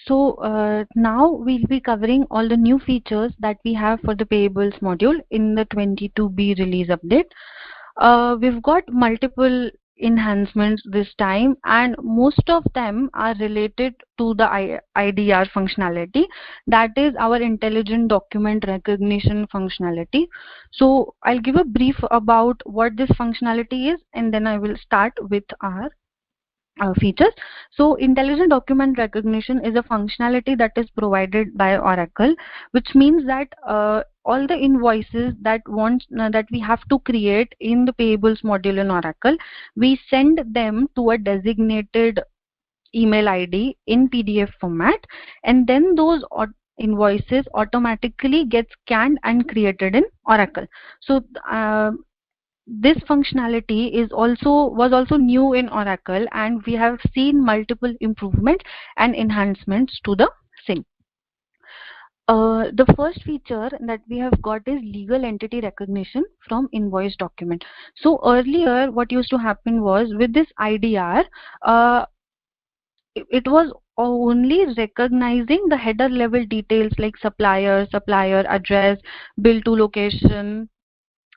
So now we'll be covering all the new features that we have for the Payables module in the 22B release update. We've got multiple enhancements this time, and most of them are related to the IDR functionality, that is our intelligent document recognition functionality. So I'll give a brief about what this functionality is, and then I will start with our features. So intelligent document recognition is a functionality that is provided by Oracle, which means that all the invoices that we have to create in the payables module in Oracle, we send them to a designated email ID in PDF format, and then those invoices automatically get scanned and created in Oracle. So this functionality was also new in Oracle, and we have seen multiple improvements and enhancements to the same. The first feature that we have got is legal entity recognition from invoice document. So earlier what used to happen was, with this IDR, it was only recognizing the header level details like supplier address, bill to location.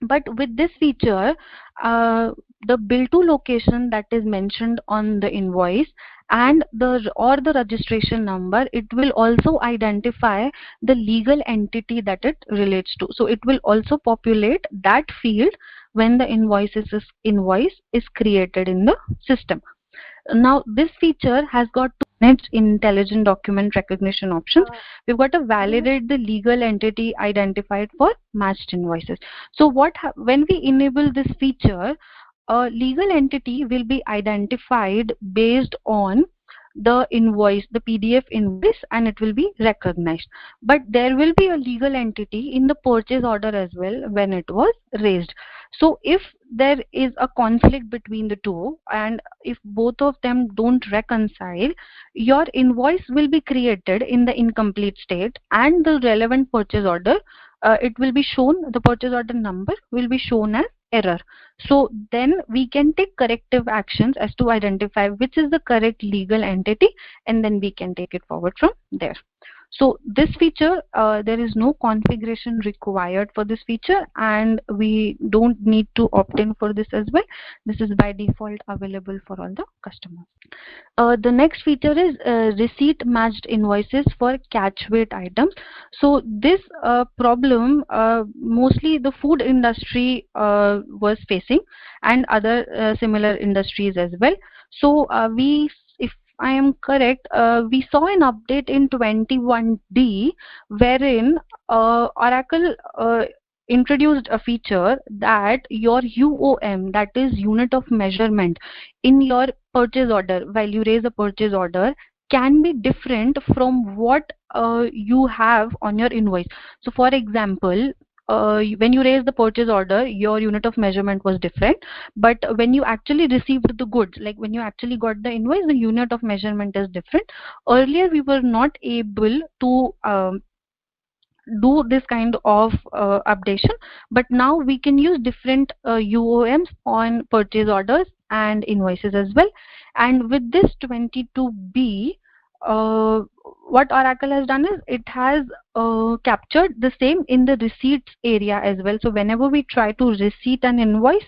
But with this feature, the bill to location that is mentioned on the invoice and the registration number, it will also identify the legal entity that it relates to. So it will also populate that field when the invoice is created in the system. Now this feature has got two managed intelligent document recognition options. We've got to validate the legal entity identified for matched invoices. So when we enable this feature, a legal entity will be identified based on the invoice, the PDF invoice, and it will be recognized. But there will be a legal entity in the purchase order as well when it was raised. So if there is a conflict between the two, and if both of them don't reconcile, your invoice will be created in the incomplete state, and the relevant purchase order, it will be shown, the purchase order number will be shown as error. So then we can take corrective actions as to identify which is the correct legal entity, and then we can take it forward from there. So this feature, there is no configuration required for this feature, and we don't need to opt in for this as well. This is by default available for all the customers. The next feature is receipt matched invoices for catch weight items. So this problem mostly the food industry was facing, and other similar industries as well. So if I am correct, we saw an update in 21D wherein Oracle introduced a feature that your UOM, that is unit of measurement, in your purchase order, while you raise a purchase order, can be different from what you have on your invoice. So for example, when you raise the purchase order, your unit of measurement was different, but when you actually received the goods, like when you actually got the invoice, the unit of measurement is different. Earlier we were not able to do this kind of updation, but now we can use different UOMs on purchase orders and invoices as well. And with this 22B, what Oracle has done is it has captured the same in the receipts area as well. So whenever we try to receipt an invoice,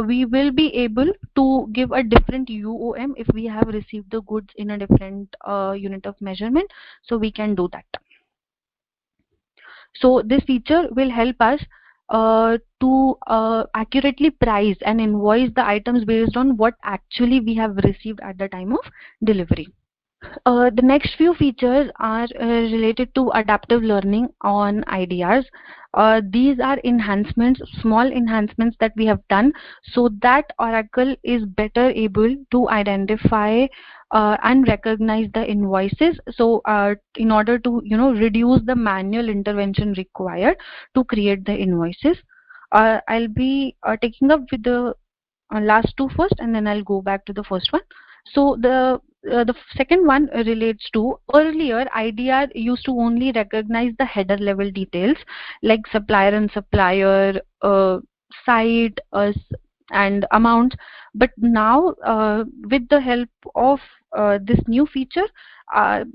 we will be able to give a different UOM if we have received the goods in a different unit of measurement. So we can do that. So this feature will help us to accurately price and invoice the items based on what actually we have received at the time of delivery. The next few features are related to adaptive learning on IDRs. These are enhancements, small enhancements that we have done so that Oracle is better able to identify and recognize the invoices. So in order to reduce the manual intervention required to create the invoices, I'll be taking up with the last two first, and then I'll go back to the first one. So the the second one relates to earlier IDR used to only recognize the header level details like supplier and supplier, site, and amount. But now, with the help of this new feature, uh,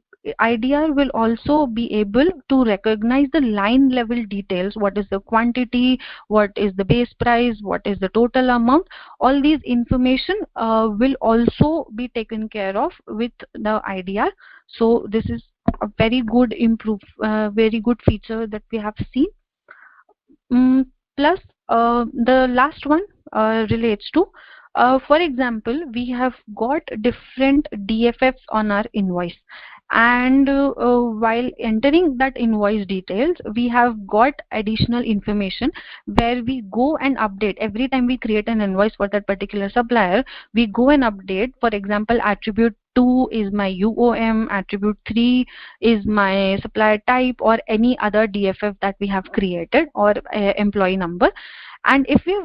IDR will also be able to recognize the line level details. What is the quantity? What is the base price? What is the total amount? All these information will also be taken care of with the IDR. So this is a very good very good feature that we have seen. Plus, the last one relates to, for example, we have got different DFFs on our invoice, and while entering that invoice details, we have got additional information where we go and update every time we create an invoice for that particular supplier. We go and update. For example, attribute 2 is my UOM, attribute 3 is my supplier type, or any other DFF that we have created, or employee number. And if we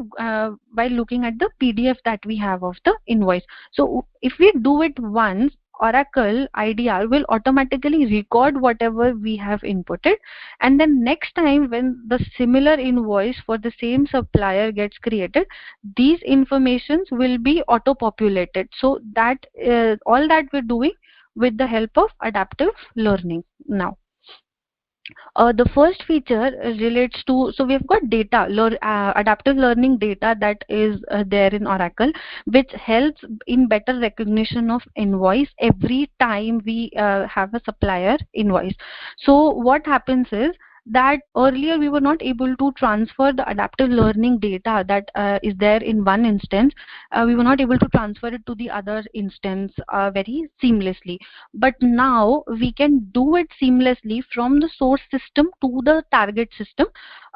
by looking at the PDF that we have of the invoice, so if we do it once, Oracle IDR will automatically record whatever we have inputted, and then next time when the similar invoice for the same supplier gets created, these informations will be auto populated. So that all that we're doing with the help of adaptive learning now. The first feature relates to, so we've got adaptive learning data that is there in Oracle, which helps in better recognition of invoice every time we have a supplier invoice. So what happens is that earlier we were not able to transfer the adaptive learning data that is there in one instance. We were not able to transfer it to the other instance very seamlessly. But now we can do it seamlessly from the source system to the target system,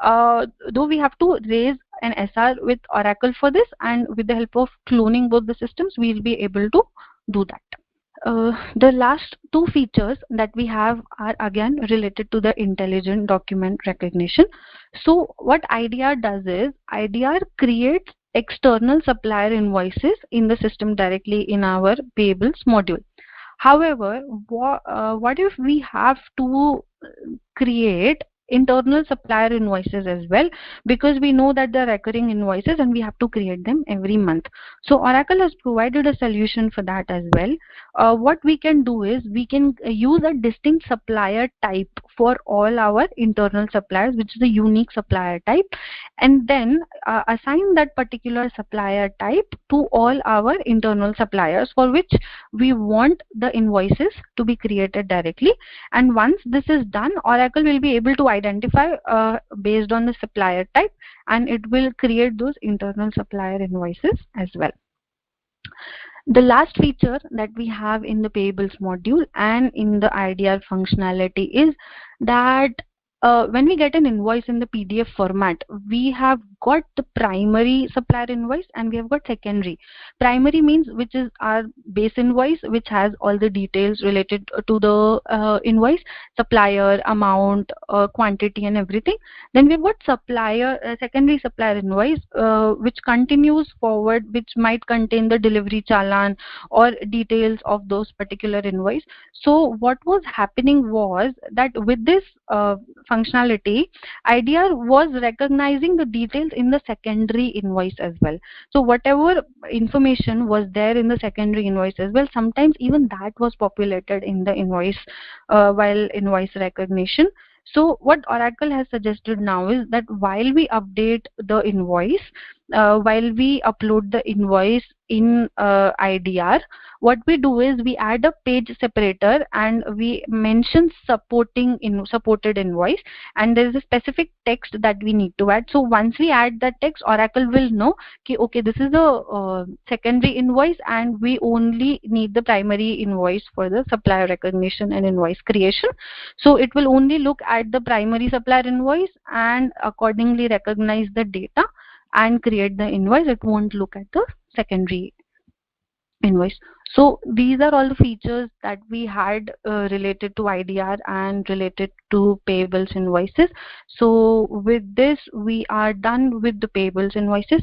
though we have to raise an SR with Oracle for this, and with the help of cloning both the systems, we'll be able to do that. The last two features that we have are again related to the intelligent document recognition. So what IDR does is, IDR creates external supplier invoices in the system directly in our payables module. However, what if we have to create internal supplier invoices as well, because we know that they're recurring invoices and we have to create them every month. So Oracle has provided a solution for that as well. What we can do is we can use a distinct supplier type for all our internal suppliers, which is a unique supplier type, and then assign that particular supplier type to all our internal suppliers for which we want the invoices to be created directly. And once this is done, Oracle will be able to identify based on the supplier type, and it will create those internal supplier invoices as well. The last feature that we have in the payables module and in the IDR functionality is that when we get an invoice in the PDF format, we have got the primary supplier invoice and we have got secondary. Primary means which is our base invoice, which has all the details related to the invoice, supplier, amount, quantity and everything. Then we've got secondary supplier invoice, which continues forward, which might contain the delivery challan or details of those particular invoice. So what was happening was that with this functionality, IDR was recognizing the details in the secondary invoice as well. So whatever information was there in the secondary invoice as well, sometimes even that was populated in the invoice while invoice recognition. So what Oracle has suggested now is that while we update the invoice, while we upload the invoice in IDR, what we do is we add a page separator and we mention supported invoice, and there is a specific text that we need to add. So once we add that text, Oracle will know, okay, this is the secondary invoice and we only need the primary invoice for the supplier recognition and invoice creation. So it will only look at the primary supplier invoice and accordingly recognize the data and create the invoice. It won't look at the secondary invoice. So these are all the features that we had related to IDR and related to payables invoices. So with this, we are done with the payables invoices.